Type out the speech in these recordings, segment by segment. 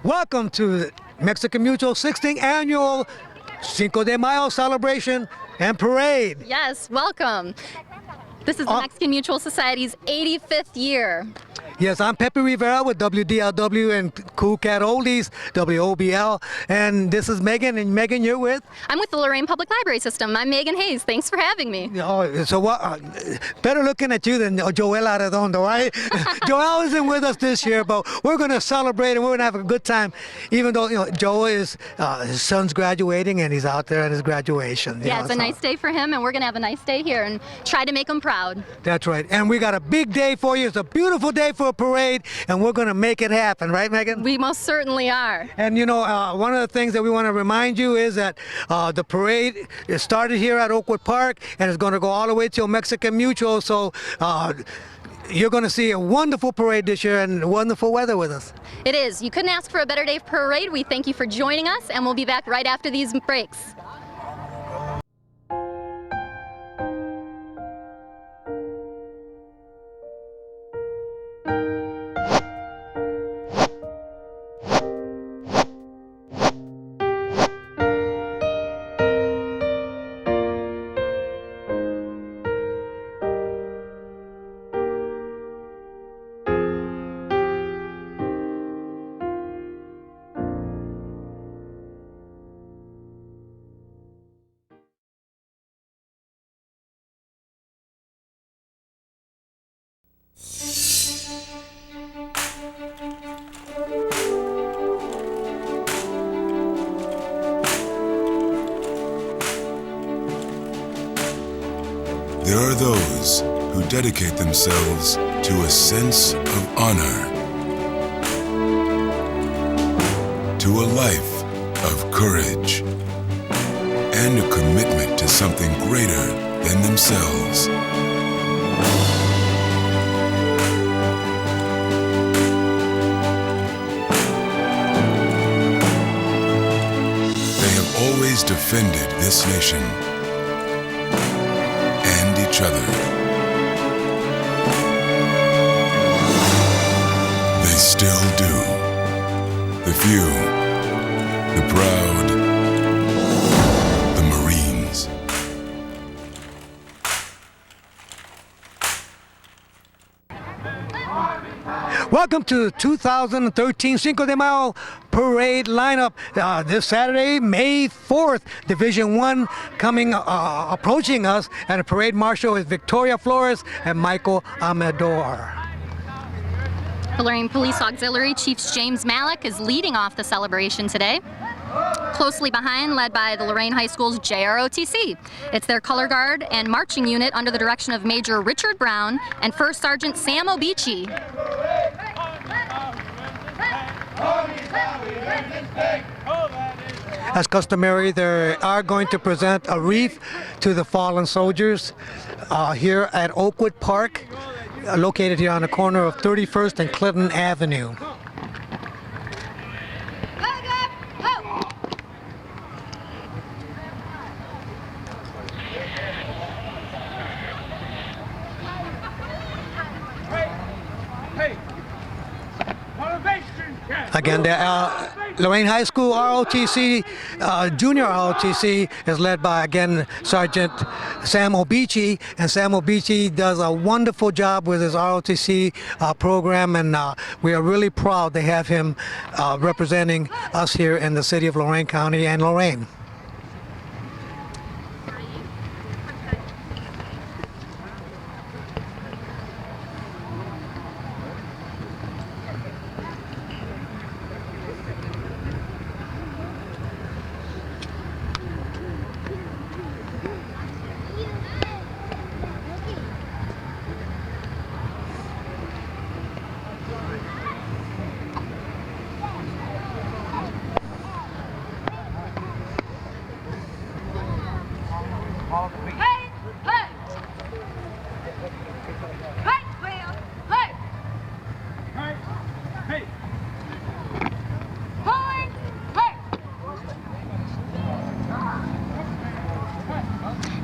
Welcome to Mexican Mutual 16th Annual Cinco de Mayo celebration and parade. Yes, welcome. This is the Mexican Mutual Society's 85th year. Yes, I'm Pepe Rivera with WDLW and Cool Cat Oldies, WOBL. And this is Megan. And Megan, you're with? I'm with the Lorain Public Library System. I'm Megan Hayes. Thanks for having me. Oh, so what? Better looking at you than Joel Arredondo, right? Joel isn't with us this year, but we're going to celebrate and we're going to have a good time, even though, Joel is, his son's graduating and he's out there at his graduation. Yeah, it's a nice day for him, and we're going to have a nice day here and try to make him proud. That's right. And we got a big day for you. It's a beautiful day for a parade, and we're going to make it happen, right, Megan? We most certainly are. And one of the things that we want to remind you is that the parade is started here at Oakwood Park and it's going to go all the way till Mexican Mutual. So you're going to see a wonderful parade this year and wonderful weather with us. It is. You couldn't ask for a better day for parade. We thank you for joining us, and we'll be back right after these breaks. There are those who dedicate themselves to a sense of honor, to a life of courage, and a commitment to something greater than themselves. They have always defended this nation and each other. They still do. The few, the proud, the Marines. Welcome to the 2013 Cinco de Mayo parade lineup. This Saturday, May 4th, Division 1 approaching us, and the parade marshal is Victoria Flores and Michael Amador. The Lorain Police Auxiliary Chief James Malik is leading off the celebration today. Closely behind, led by the Lorain High School's JROTC. It's their color guard and marching unit under the direction of Major Richard Brown and First Sergeant Sam Obici. As customary, they are going to present a wreath to the fallen soldiers here at Oakwood Park, located here on the corner of 31st and Clinton Avenue. Again, the Lorain High School ROTC, Junior ROTC, is led by, again, Sergeant Sam Obici, and Sam Obici does a wonderful job with his ROTC program, and we are really proud to have him representing us here in the city of Lorain County and Lorain.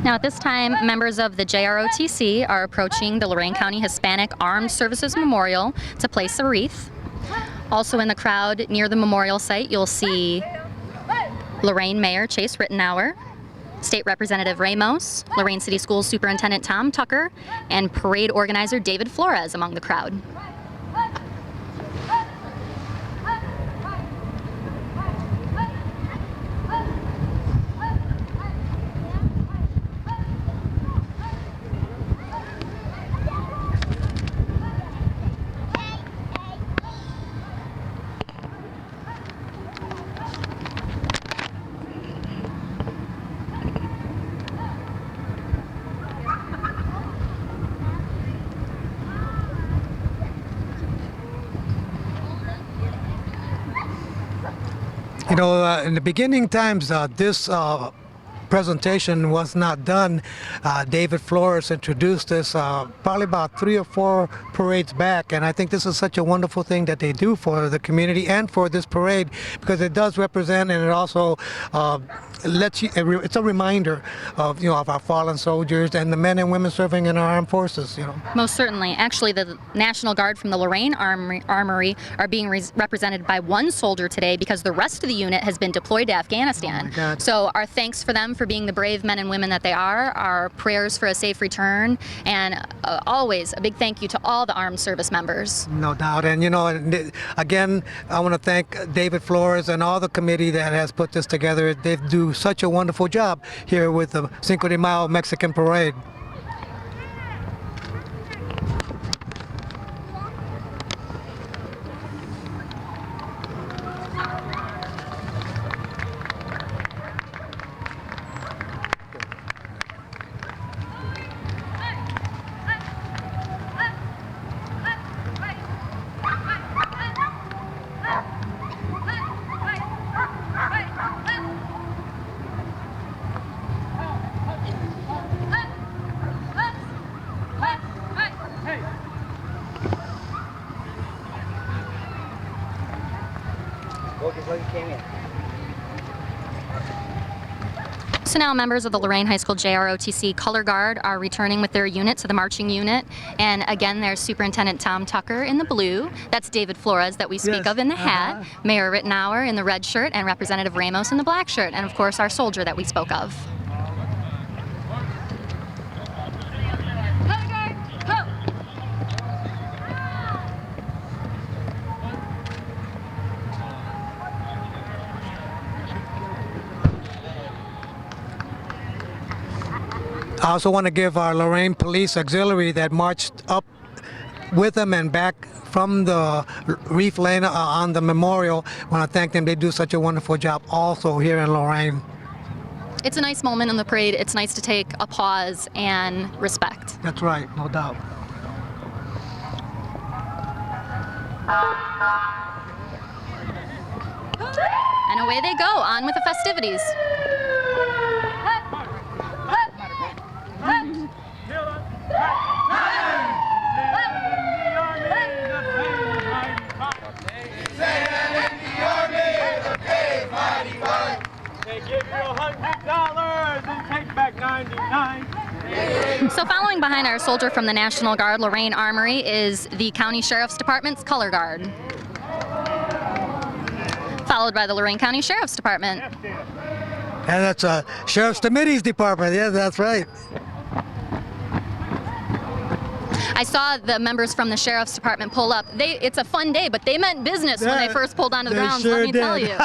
Now at this time, members of the JROTC are approaching the Lorain County Hispanic Armed Services Memorial to place a wreath. Also in the crowd near the memorial site, you'll see Lorain Mayor Chase Rittenauer, State Representative Ramos, Lorain City Schools Superintendent Tom Tucker, and parade organizer David Flores among the crowd. You know, in the beginning times, this presentation was not done. David Flores introduced this probably about 3 or 4 parades back, and I think this is such a wonderful thing that they do for the community and for this parade, because it does represent, and it also lets you, it's a reminder of, you know, of our fallen soldiers and the men and women serving in our armed forces, you know. Most certainly. Actually, the National Guard from the Lorain Armory are being represented by 1 soldier today because the rest of the unit has been deployed to Afghanistan. Oh my God. So our thanks for them for being the brave men and women that they are, our prayers for a safe return, and always a big thank you to all the armed service members. No doubt. And, you know, again, I want to thank David Flores and all the committee that has put this together. They do such a wonderful job here with the Cinco de Mayo Mexican Parade. So now members of the Lorain High School JROTC Color Guard are returning with their unit to the marching unit. And again, there's Superintendent Tom Tucker in the blue. That's David Flores that we speak of in the hat. Mayor Rittenauer in the red shirt, and Representative Ramos in the black shirt. And of course, our soldier that we spoke of. I also want to give our Lorain Police Auxiliary that marched up with them and back from the Reef Lane on the memorial. I want to thank them. They do such a wonderful job also here in Lorain. It's a nice moment in the parade. It's nice to take a pause and respect. That's right, no doubt. And away they go, on with the festivities. They give you $100 and take back 99. So following behind our soldier from the National Guard, Lorain Armory, is the County Sheriff's Department's Color Guard. Followed by the Lorain County Sheriff's Department. And that's Sheriff's Committee's Department. Yeah, that's right. I saw the members from the Sheriff's Department pull up. It's a fun day, but they meant business when they first pulled onto the grounds, sure let me tell you.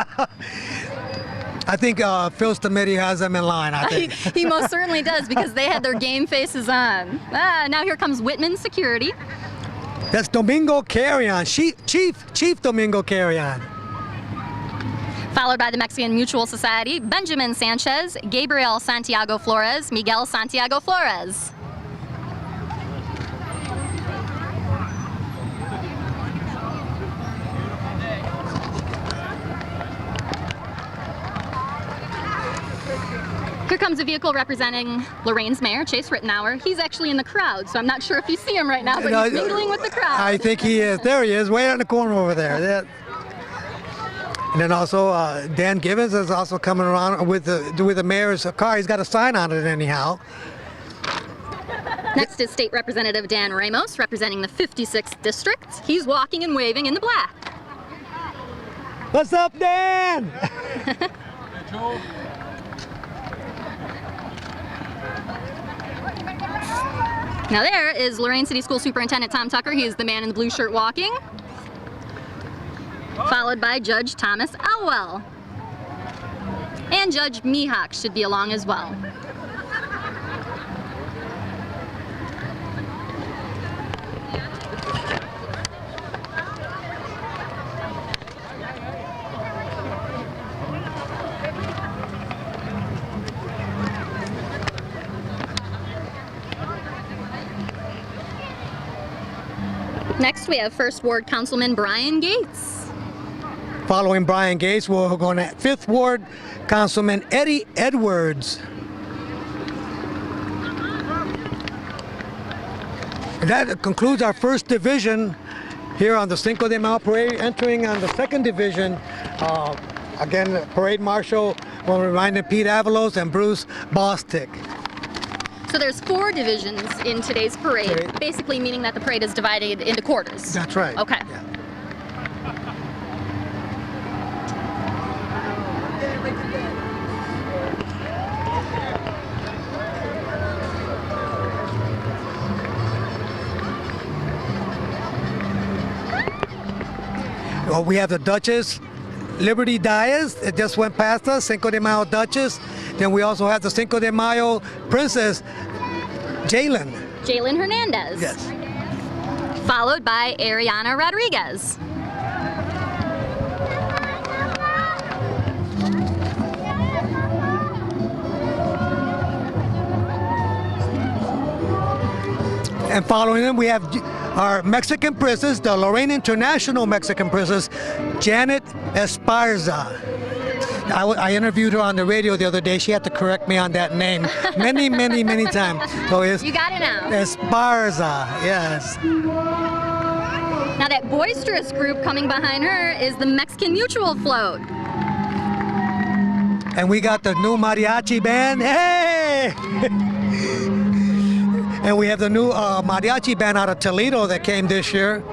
I think Phil's committee has them in line, I think. He most certainly does, because they had their game faces on. Now here comes Whitman Security. That's Domingo Carrion, Chief Domingo Carrion. Followed by the Mexican Mutual Society, Benjamin Sanchez, Gabriel Santiago Flores, Miguel Santiago Flores. Here comes a vehicle representing Lorain's mayor, Chase Rittenauer. He's actually in the crowd, so I'm not sure if you see him right now, but he's mingling with the crowd. I think he is. There he is, way in the corner over there. And then also Dan Gibbons is also coming around with the mayor's car. He's got a sign on it anyhow. Next is State Representative Dan Ramos, representing the 56th District. He's walking and waving in the black. What's up, Dan? Now there is Lorain City School Superintendent Tom Tucker. He is the man in the blue shirt walking. Followed by Judge Thomas Elwell. And Judge Mihawk should be along as well. Next, we have First Ward Councilman Brian Gates. Following Brian Gates, we're going to 5th Ward Councilman Eddie Edwards. And that concludes our first division here on the Cinco de Mayo Parade. Entering on the second division, again, Parade Marshal will remind Pete Avalos and Bruce Bostick. So there's 4 divisions in today's parade, Parade. basically meaning that the parade is divided into quarters. That's right. Okay. Yeah. Well, we have the Duchess Liberty Diaz. It just went past us, Cinco de Mayo Duchess. Then we also have the Cinco de Mayo Princess, Jalen. Jalen Hernandez. Yes. Followed by Ariana Rodriguez. And following them, we have our Mexican princess, the Lorain International Mexican princess, Janet Esparza. I interviewed her on the radio the other day. She had to correct me on that name many, many, many times. So it's You got it now. Esparza, yes. Now that boisterous group coming behind her is the Mexican Mutual Float. And we got the new mariachi band. Hey! And we have the new mariachi band out of Toledo that came this year.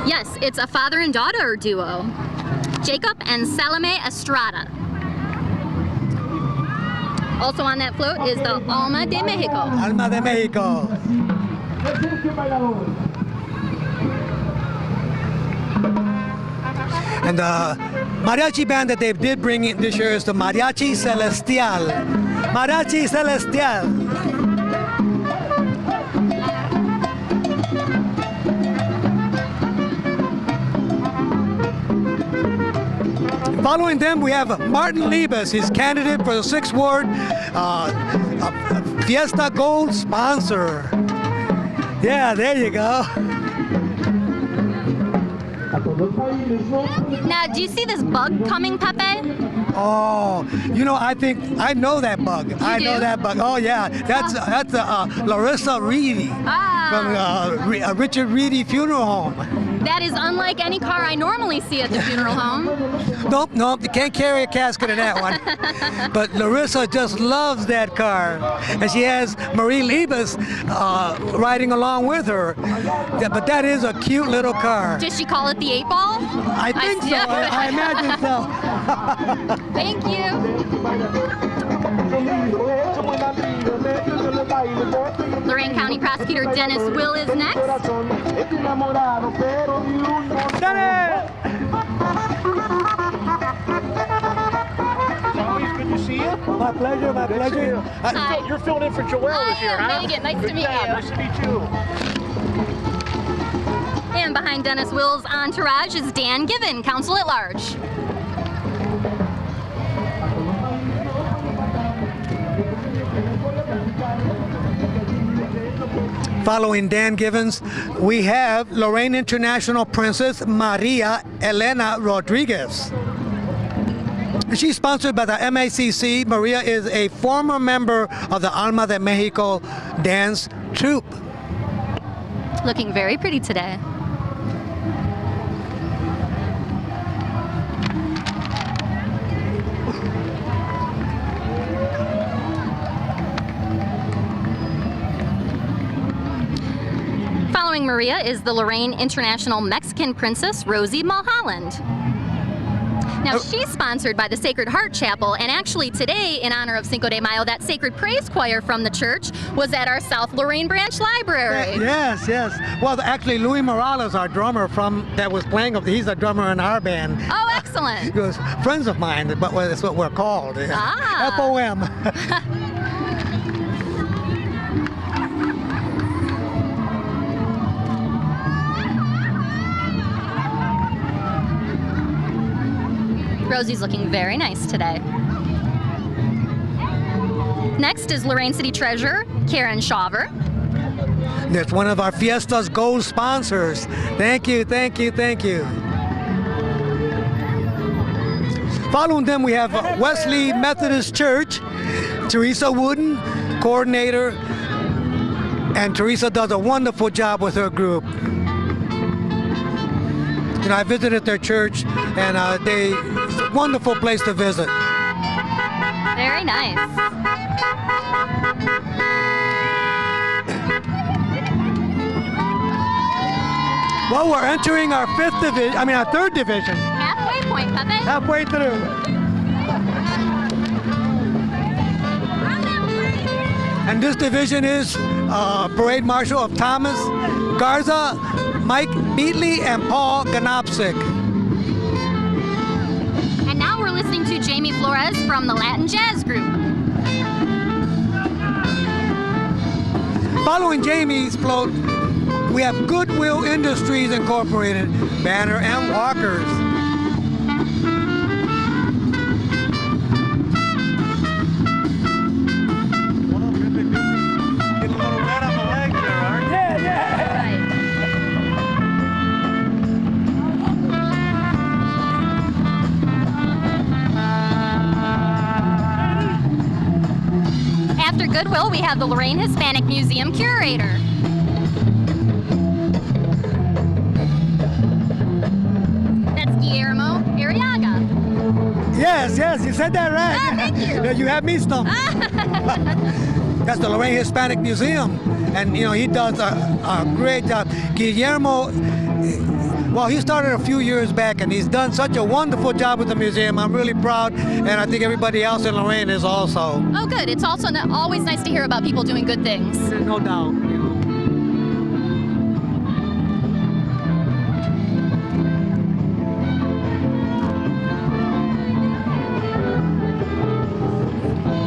Yes, it's a father and daughter duo, Jacob and Salome Estrada. Also on that float is the Alma de Mexico. Alma de Mexico. And the mariachi band that they did bring in this year is the Mariachi Celestial. Mariachi Celestial. Following them, we have Martin Liebes. He's candidate for the 6th Ward Fiesta Gold sponsor. Yeah, there you go. Now, do you see this bug coming, Pepe? Oh, you know, I think I know that bug. I know do? that bug. Oh yeah, that's Larissa Reedy from Richard Reedy Funeral Home. That is unlike any car I normally see at the funeral home. Nope, you can't carry a casket in that one. But Larissa just loves that car, and she has Marie Liebes riding along with her. But that is a cute little car. Does she call it the 8-ball? I think so. I imagine so. Thank you. Lorain County Prosecutor Dennis Will is next. Dennis! Always good to see you. My pleasure, my pleasure. Hi. You're filling in for Joelle I this year, am, huh? Megan. Nice to Good meet job. you. Nice to meet you. And behind Dennis Will's entourage is Dan Given, Counsel at Large. Following Dan Givens, we have Lorain International Princess Maria Elena Rodriguez. She's sponsored by the MACC. Maria is a former member of the Alma de Mexico dance troupe. Looking very pretty today. Following Maria is the Lorain International Mexican Princess Rosie Mulholland. Now, she's sponsored by the Sacred Heart Chapel, and actually today, in honor of Cinco de Mayo, that Sacred Praise Choir from the church was at our South Lorain Branch Library. Yes, yes. Well, actually, Luis Morales, our drummer that was playing, he's a drummer in our band. Oh, excellent. He was friends of mine, but that's what we're called. Ah. FOM. Rosie's looking very nice today. Next is Lorain City Treasurer, Karen Shaver. That's one of our Fiesta's gold sponsors. Thank you, thank you, thank you. Following them, we have Wesley Methodist Church, Teresa Wooden, coordinator, and Teresa does a wonderful job with her group. You know, I visited their church, and it's a wonderful place to visit. Very nice. Well, we're entering our third division. Halfway point, Pepe. Halfway through. And this division is Parade Marshal of Thomas Garza, Mike Beatley, and Paul Ganopsic. And now we're listening to Jamie Flores from the Latin Jazz Group. Following Jamie's float, we have Goodwill Industries Incorporated, Banner and Walkers. After Goodwill, we have the Lorain Hispanic Museum curator. That's Guillermo Arriaga. Yes, you said that right. Ah, thank you. You have me stumped. That's the Lorain Hispanic Museum, and you know he does a great job. Guillermo, well, he started a few years back, and he's done such a wonderful job with the museum. I'm really proud, and I think everybody else in Lorain is also. Oh, good. It's also always nice to hear about people doing good things. There's no doubt.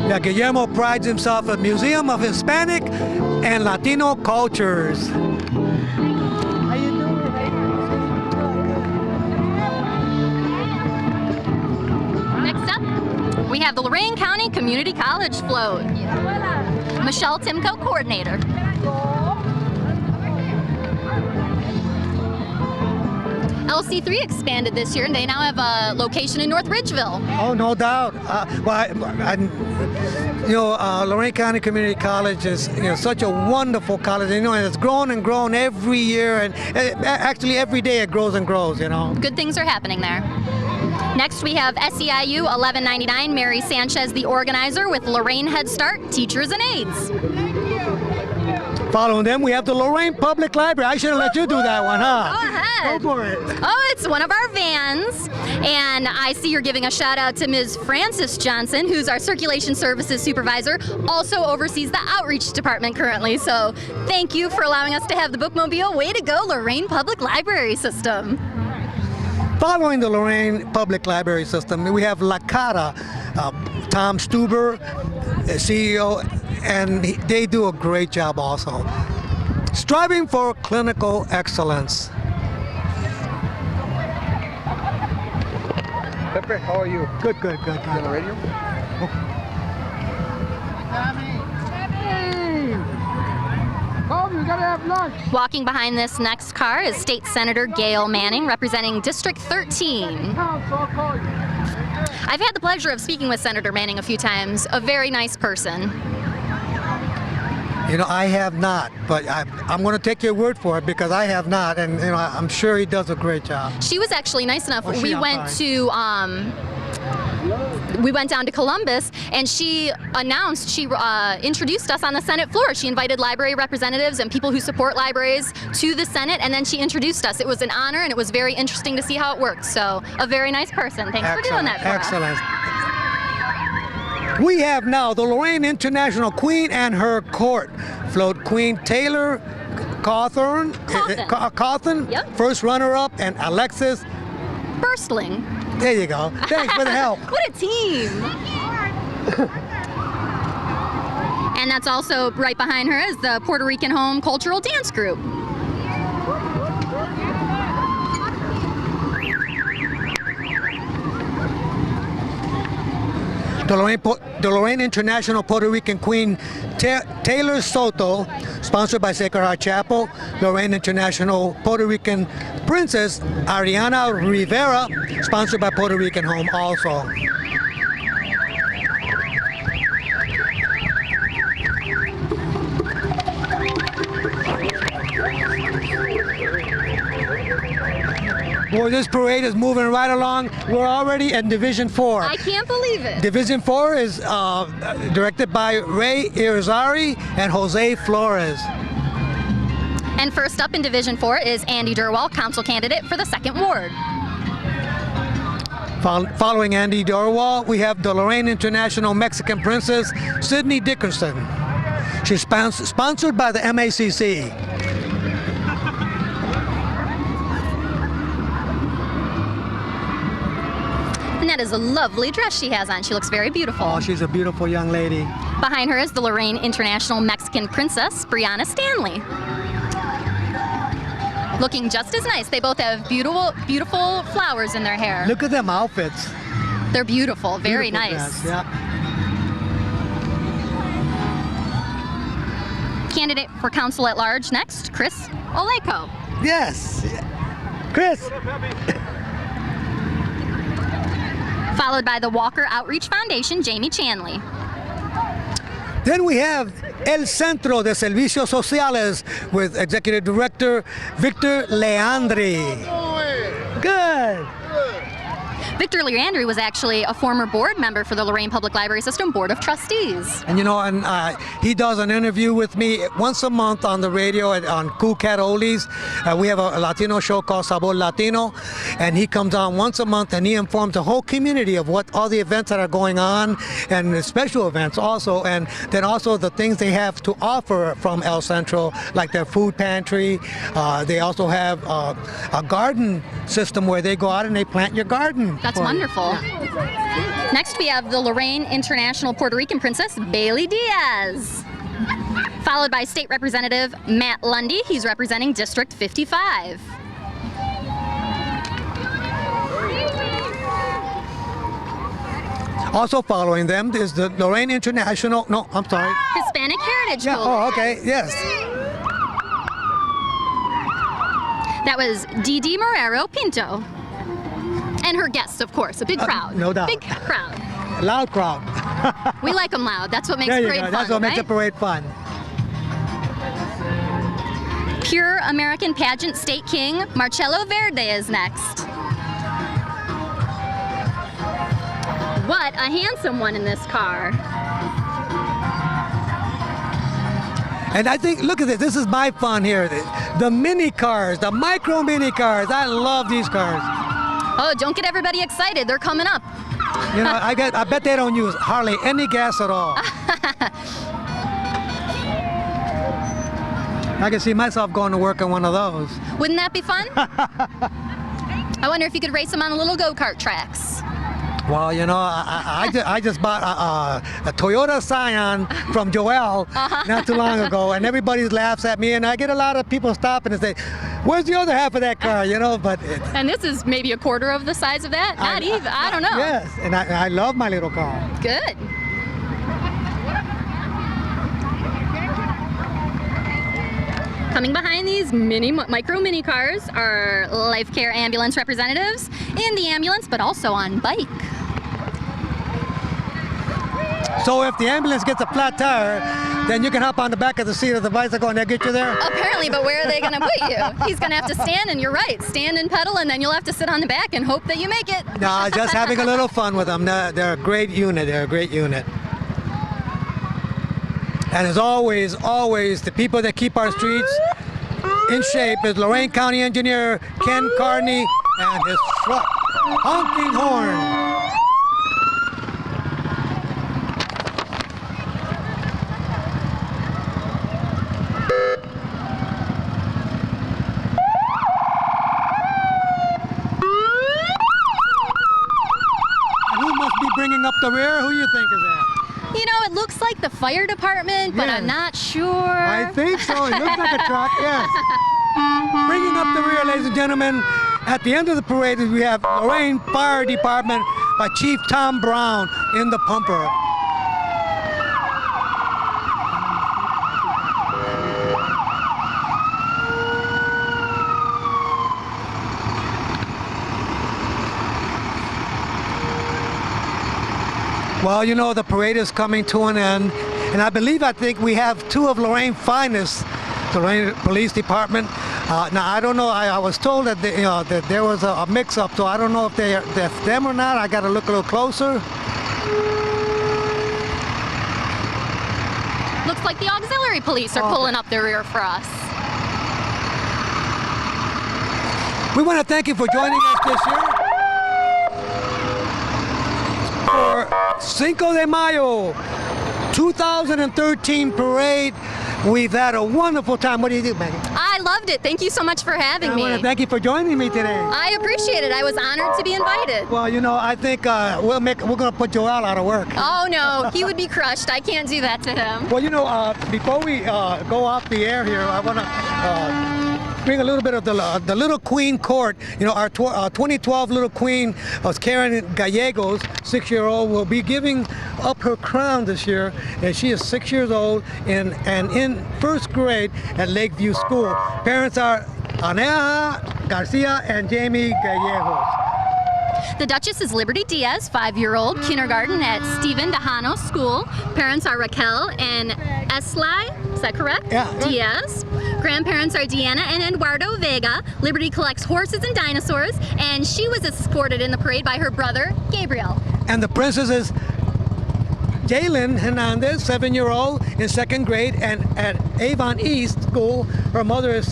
Yeah, Guillermo prides himself in a museum of Hispanic and Latino cultures. How you doing? Next up, we have the Lorain County Community College float. Michelle Timko, coordinator. LC3 expanded this year, and they now have a location in North Ridgeville. Oh, no doubt. Lorain County Community College is such a wonderful college. And it's grown and grown every year, and actually every day it grows and grows. Good things are happening there. Next, we have SEIU 1199, Mary Sanchez, the organizer, with Lorain Head Start, Teachers and Aides. Following them, we have the Lorain Public Library. I should have let you do that one, huh? Go ahead. Go for it. Oh, it's one of our vans. And I see you're giving a shout out to Ms. Frances Johnson, who's our Circulation Services Supervisor, also oversees the Outreach Department currently. So thank you for allowing us to have the bookmobile. Way to go, Lorain Public Library System. Following the Lorain Public Library System, we have La Cara, Tom Stuber, CEO, and they do a great job also. Striving for clinical excellence. Pepe, how are you? Good. You on the radio? You gotta have lunch. Walking behind this next car is State Senator Gail Manning, representing District 13. I've had the pleasure of speaking with Senator Manning a few times. A very nice person. I have not, but I'm going to take your word for it because I have not, and I'm sure he does a great job. She was actually nice enough. Oh, We went to we went down to Columbus, and she introduced us on the Senate floor. She invited library representatives and people who support libraries to the Senate, and then she introduced us. It was an honor, and it was very interesting to see how it works. So, a very nice person. Thanks for doing that for us. Excellent. We have now the Lorain International Queen and her court. Float Queen Taylor Cawthorn, Yep. first runner-up, and Alexis Burstling. There you go. Thanks for the help. What a team! And that's also right behind her is the Puerto Rican Home Cultural Dance Group. The Lorain International Puerto Rican Queen Taylor Soto, sponsored by Sacred Heart Chapel. Lorain International Puerto Rican Princess Ariana Rivera, sponsored by Puerto Rican Home also. Boy, this parade is moving right along. We're already in Division 4. I can't believe it. Division 4 is directed by Ray Irizarry and Jose Flores. And first up in Division 4 is Andy Durwall, council candidate for the 2nd Ward. Following Andy Durwall, we have the Lorain International Mexican Princess, Sydney Dickerson. She's sponsored by the MACC. And that is a lovely dress she has on. She looks very beautiful. Oh, she's a beautiful young lady. Behind her is the Lorain International Mexican Princess, Brianna Stanley. Looking just as nice. They both have beautiful flowers in their hair. Look at them outfits. They're beautiful, very Beautiful nice. dress, yeah. Candidate for council at large next, Chris Oleko. Yes. Chris. Followed by the Walker Outreach Foundation, Jamie Chanley. Then we have El Centro de Servicios Sociales with Executive Director Victor Leandri. Good. Victor Leandri was actually a former board member for the Lorain Public Library System Board of Trustees. And you know, he does an interview with me once a month on the radio on Cool Cat Oldies. We have a Latino show called Sabor Latino, and he comes on once a month and he informs the whole community of what all the events that are going on and the special events also, and then also the things they have to offer from El Centro, like their food pantry. They also have a garden system where they go out and they plant your garden. That's wonderful. Next, we have the Lorain International Puerto Rican Princess, Bailey Diaz. Followed by State Representative Matt Lundy. He's representing District 55. Also following them is the Lorain International, Hispanic Heritage Yeah, Coalition. oh, okay, yes. That was Didi Marrero Pinto. And her guests, of course, a big crowd. No doubt. Big crowd. Loud crowd. We like them loud. That's what makes There you parade go. fun, That's what makes right? the parade fun. Pure American Pageant State King Marcelo Verde is next. What a handsome one in this car. And I think, look at this. This is my fun here. The mini cars, the micro mini cars. I love these cars. Oh, don't get everybody excited. They're coming up. You know, I bet they don't use hardly any gas at all. I can see myself going to work in one of those. Wouldn't that be fun? I wonder if you could race them on the little go-kart tracks. Well, you know, I just bought a Toyota Scion from Joel not too long ago, and everybody laughs at me, and I get a lot of people stopping and say, "Where's the other half of that car?" You know, but And this is maybe a quarter of the size of that? Not even. I don't know. Yes, and I love my little car. Good. Coming behind these micro mini cars are Life Care ambulance representatives in the ambulance, but also on bike. So if the ambulance gets a flat tire, then you can hop on the back of the seat of the bicycle and they'll get you there? Apparently, but where are they going to put you? He's going to have to stand, and you're right, stand and pedal, and then you'll have to sit on the back and hope that you make it. No, just having a little fun with them. They're a great unit. They're a great unit. And as always, the people that keep our streets in shape is Lorain County Engineer Ken Carney and his truck, honking horn. Bringing up the rear, who you think is that? You know, it looks like the fire department, but Yes. I'm not sure. I think so. It looks like a truck, yes. Bringing up the rear, ladies and gentlemen, at the end of the parade, we have Lorain Fire Department by Chief Tom Brown in the pumper. Well, you know, the parade is coming to an end, and I think we have two of Lorain's finest, the Lorain Police Department. Now, I don't know, I was told that, that there was a mix-up, so I don't know if that's them or not. I got to look a little closer. Looks like the auxiliary police are pulling up their rear for us. We want to thank you for joining us this year for Cinco de Mayo 2013 parade. We've had a wonderful time. What do you think, Megan? I loved it. Thank you so much for having I me. want to thank you for joining me today. I appreciate it. I was honored to be invited. Well, you know, I think we're going to put Joel out of work. Oh no, he would be crushed. I can't do that to him. Well, you know, before we go off the air here, I want to bring a little bit of the Little Queen Court. You know, our 2012 Little Queen was Karen Gallegos, 6-year-old, will be giving up her crown this year, and she is 6 years old and in first grade at Lakeview School. Parents are Aneja Garcia and Jamie Gallegos. The Duchess is Liberty Diaz, 5-year-old, kindergarten at Stephen Dejano School. Parents are Raquel and Eslai, is that correct? Yeah. Diaz. Grandparents are Deanna and Eduardo Vega. Liberty collects horses and dinosaurs, and she was escorted in the parade by her brother, Gabriel. And the princess is Jalen Hernandez, 7-year-old in second grade, and at Avon East School, her mother is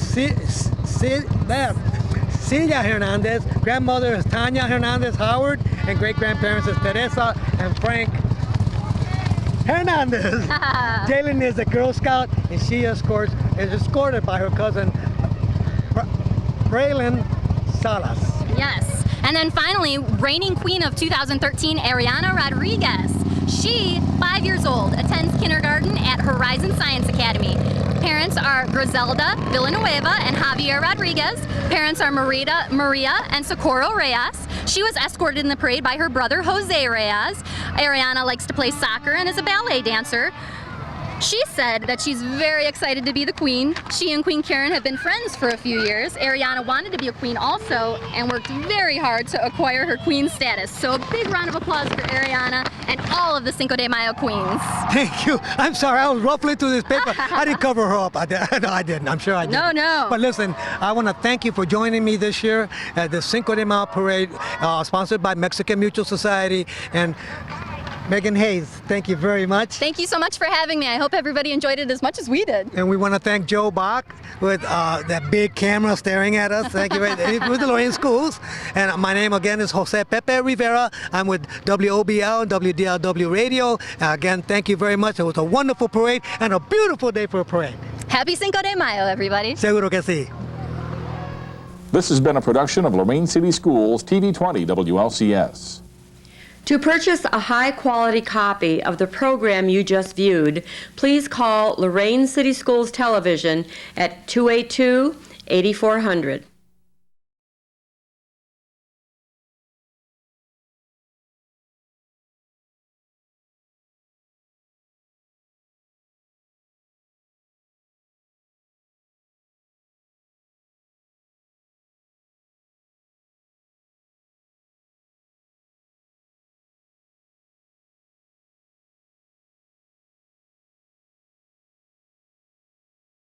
Celia Hernandez, grandmother is Tanya Hernandez Howard, and great-grandparents is Teresa and Frank Hernandez. Jalen is a Girl Scout, and she is escorted by her cousin, Braylon Salas. Yes. And then finally, reigning queen of 2013, Ariana Rodriguez. She, 5 years old, attends kindergarten at Horizon Science Academy. Parents are Griselda Villanueva and Javier Rodriguez. Parents are Maria and Socorro Reyes. She was escorted in the parade by her brother, Jose Reyes. Ariana likes to play soccer and is a ballet dancer. She said that she's very excited to be the queen. She and Queen Karen have been friends for a few years. Ariana wanted to be a queen also and worked very hard to acquire her queen status. So a big round of applause for Ariana and all of the Cinco de Mayo queens. Thank you. I'm sorry, I was ruffling through this paper. I didn't cover her up. No, I didn't. I'm sure I didn't. No. But listen, I want to thank you for joining me this year at the Cinco de Mayo parade, sponsored by Mexican Mutual Society. And Megan Hayes, thank you very much. Thank you so much for having me. I hope everybody enjoyed it as much as we did. And we want to thank Joe Bach with that big camera staring at us. Thank you with the Lorain Schools. And my name again is Jose Pepe Rivera. I'm with WOBL and WDLW Radio. Again, thank you very much. It was a wonderful parade and a beautiful day for a parade. Happy Cinco de Mayo, everybody. Seguro que sí. This has been a production of Lorain City Schools, TV 20 WLCS. To purchase a high-quality copy of the program you just viewed, please call Lorain City Schools Television at 282-8400.